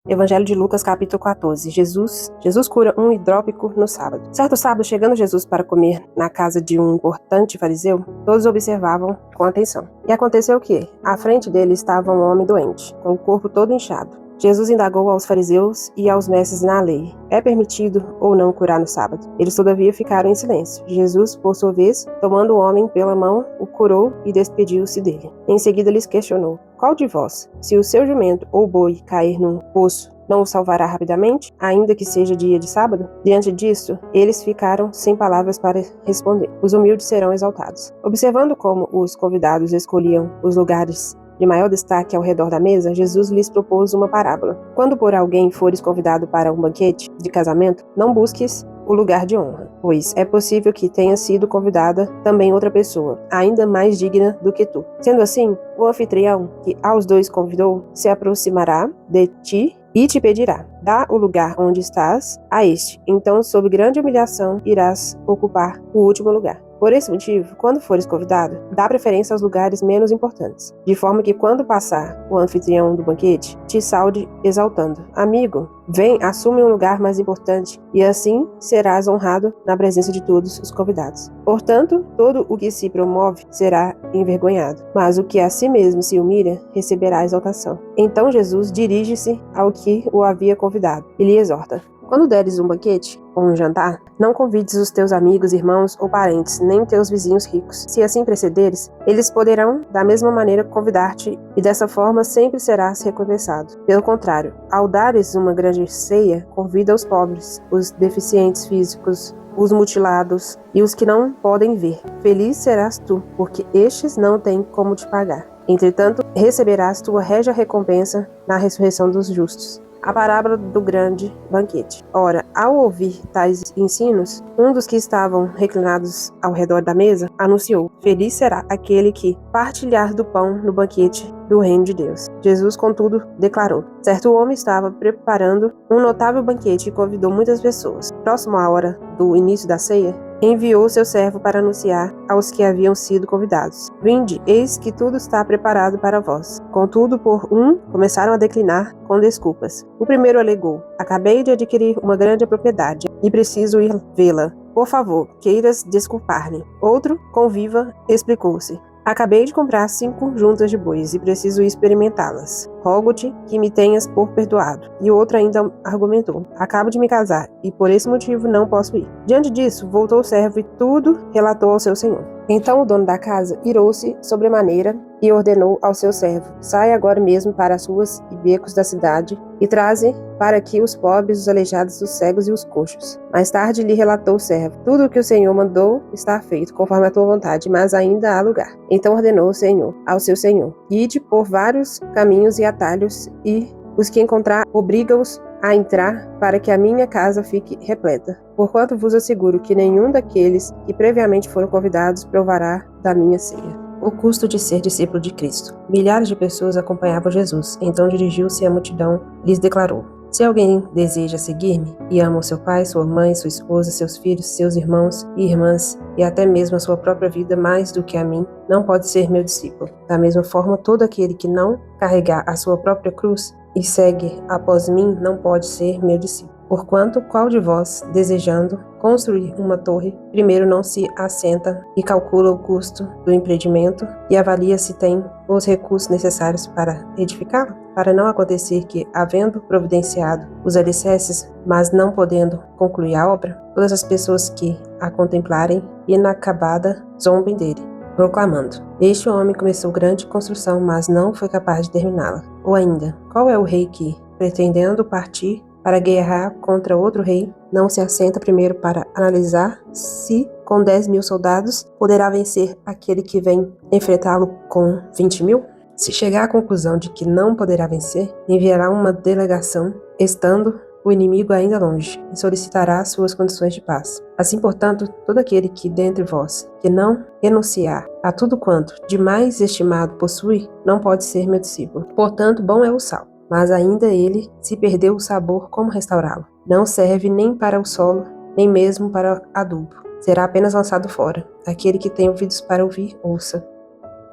Evangelho de Lucas, capítulo 14. Jesus cura um hidrópico no sábado. Certo sábado, chegando Jesus para comer na casa de um importante fariseu, todos observavam com atenção. E aconteceu o quê? À frente dele estava um homem doente, com o corpo todo inchado. Jesus indagou aos fariseus e aos mestres na lei: é permitido ou não curar no sábado? Eles todavia ficaram em silêncio. Jesus, por sua vez, tomando o homem pela mão, o curou e despediu-se dele. Em seguida lhes questionou: qual de vós, se o seu jumento ou boi cair num poço, não o salvará rapidamente, ainda que seja dia de sábado? Diante disso, eles ficaram sem palavras para responder. Os humildes serão exaltados. Observando como os convidados escolhiam os lugares de maior destaque ao redor da mesa, Jesus lhes propôs uma parábola. Quando por alguém fores convidado para um banquete de casamento, não busques o lugar de honra, pois é possível que tenha sido convidada também outra pessoa, ainda mais digna do que tu. Sendo assim, o anfitrião, que aos dois convidou, se aproximará de ti e te pedirá: dá o lugar onde estás a este. Então, sob grande humilhação, irás ocupar o último lugar. Por esse motivo, quando fores convidado, dá preferência aos lugares menos importantes, de forma que quando passar o anfitrião do banquete, te saude exaltando: amigo, vem, assume um lugar mais importante, e assim serás honrado na presença de todos os convidados. Portanto, todo o que se promove será envergonhado, mas o que a si mesmo se humilha receberá exaltação. Então Jesus dirige-se ao que o havia convidado e lhe exorta: quando deres um banquete ou um jantar, não convides os teus amigos, irmãos ou parentes, nem teus vizinhos ricos. Se assim procederes, eles poderão da mesma maneira convidar-te, e dessa forma sempre serás recompensado. Pelo contrário, ao dares uma grande ceia, convida os pobres, os deficientes físicos, os mutilados e os que não podem ver. Feliz serás tu, porque estes não têm como te pagar. Entretanto, receberás tua régia recompensa na ressurreição dos justos. A parábola do grande banquete. Ora, ao ouvir tais ensinos, um dos que estavam reclinados ao redor da mesa anunciou: feliz será aquele que partilhar do pão no banquete do reino de Deus. Jesus, contudo, declarou: certo homem estava preparando um notável banquete e convidou muitas pessoas. Próximo à hora do início da ceia, enviou seu servo para anunciar aos que haviam sido convidados: vinde, eis que tudo está preparado para vós. Contudo, por começaram a declinar com desculpas. O primeiro alegou: acabei de adquirir uma grande propriedade e preciso ir vê-la. Por favor, queiras desculpar-me. Outro, conviva, explicou-se: acabei de comprar 5 juntas de bois e preciso experimentá-las. Rogo-te que me tenhas por perdoado. E o outro ainda argumentou: acabo de me casar e por esse motivo não posso ir. Diante disso, voltou o servo e tudo relatou ao seu senhor. Então o dono da casa irou-se sobremaneira e ordenou ao seu servo: sai agora mesmo para as ruas e becos da cidade e traze para aqui os pobres, os aleijados, os cegos e os coxos. Mais tarde lhe relatou o servo: tudo o que o Senhor mandou está feito, conforme a tua vontade, mas ainda há lugar. Então ordenou o Senhor ao seu senhor: ide por vários caminhos e atalhos, e os que encontrar, obriga-os a entrar, para que a minha casa fique repleta. Porquanto vos asseguro que nenhum daqueles que previamente foram convidados provará da minha ceia. O custo de ser discípulo de Cristo. Milhares de pessoas acompanhavam Jesus, então dirigiu-se à multidão e lhes declarou: se alguém deseja seguir-me e ama o seu pai, sua mãe, sua esposa, seus filhos, seus irmãos e irmãs, e até mesmo a sua própria vida mais do que a mim, não pode ser meu discípulo. Da mesma forma, todo aquele que não carregar a sua própria cruz e segue após mim não pode ser meu discípulo. Porquanto, qual de vós, desejando construir uma torre, primeiro não se assenta e calcula o custo do empreendimento e avalia se tem os recursos necessários para edificá-lo? Para não acontecer que, havendo providenciado os alicerces, mas não podendo concluir a obra, todas as pessoas que a contemplarem inacabada zombem dele, proclamando: este homem começou grande construção, mas não foi capaz de terminá-la. Ou ainda, qual é o rei que, pretendendo partir para guerrear contra outro rei, não se assenta primeiro para analisar se, com 10.000 soldados, poderá vencer aquele que vem enfrentá-lo com 20.000? Se chegar à conclusão de que não poderá vencer, enviará uma delegação, estando o inimigo ainda longe, e solicitará suas condições de paz. Assim, portanto, todo aquele que dentre vós, que não renunciar a tudo quanto de mais estimado possui, não pode ser meu discípulo. Portanto, bom é o sal, mas ainda ele, se perdeu o sabor, como restaurá-lo? Não serve nem para o solo, nem mesmo para adubo. Será apenas lançado fora. Aquele que tem ouvidos para ouvir, ouça.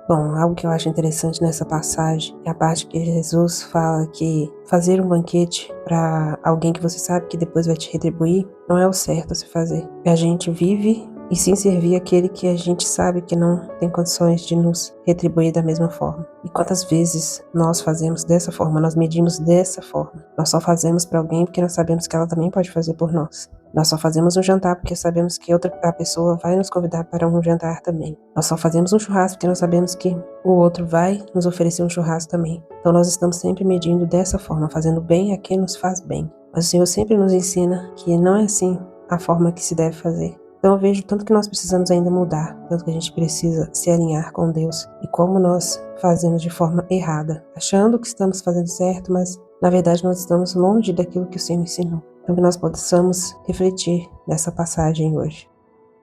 Bom, algo que eu acho interessante nessa passagem é a parte que Jesus fala que fazer um banquete para alguém que você sabe que depois vai te retribuir não é o certo a se fazer. A gente vive e sim servir aquele que a gente sabe que não tem condições de nos retribuir da mesma forma. E quantas vezes nós fazemos dessa forma, nós medimos dessa forma. Nós só fazemos para alguém porque nós sabemos que ela também pode fazer por nós. Nós só fazemos um jantar porque sabemos que a pessoa vai nos convidar para um jantar também. Nós só fazemos um churrasco porque nós sabemos que o outro vai nos oferecer um churrasco também. Então nós estamos sempre medindo dessa forma, fazendo bem a quem nos faz bem. Mas o Senhor sempre nos ensina que não é assim a forma que se deve fazer. Então eu vejo tanto que nós precisamos ainda mudar, tanto que a gente precisa se alinhar com Deus e como nós fazemos de forma errada, achando que estamos fazendo certo, mas na verdade nós estamos longe daquilo que o Senhor ensinou. Então que nós possamos refletir nessa passagem hoje.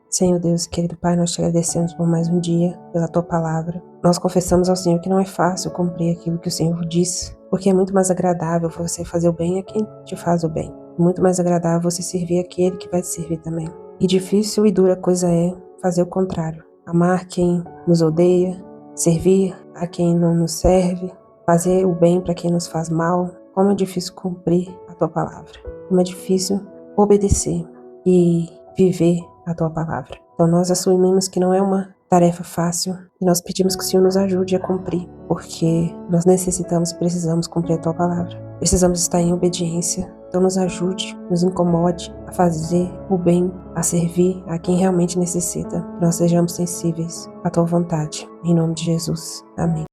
Senhor Deus, querido Pai, nós te agradecemos por mais um dia, pela Tua palavra. Nós confessamos ao Senhor que não é fácil cumprir aquilo que o Senhor disse, porque é muito mais agradável você fazer o bem a quem te faz o bem. Muito mais agradável você servir aquele que vai te servir também. E difícil e dura coisa é fazer o contrário. Amar quem nos odeia, servir a quem não nos serve, fazer o bem para quem nos faz mal. Como é difícil cumprir a Tua palavra. Como é difícil obedecer e viver a Tua palavra. Então nós assumimos que não é uma tarefa fácil e nós pedimos que o Senhor nos ajude a cumprir, porque nós precisamos cumprir a Tua palavra. Precisamos estar em obediência. Então nos ajude, nos incomode a fazer o bem, a servir a quem realmente necessita. Que nós sejamos sensíveis à Tua vontade. Em nome de Jesus. Amém.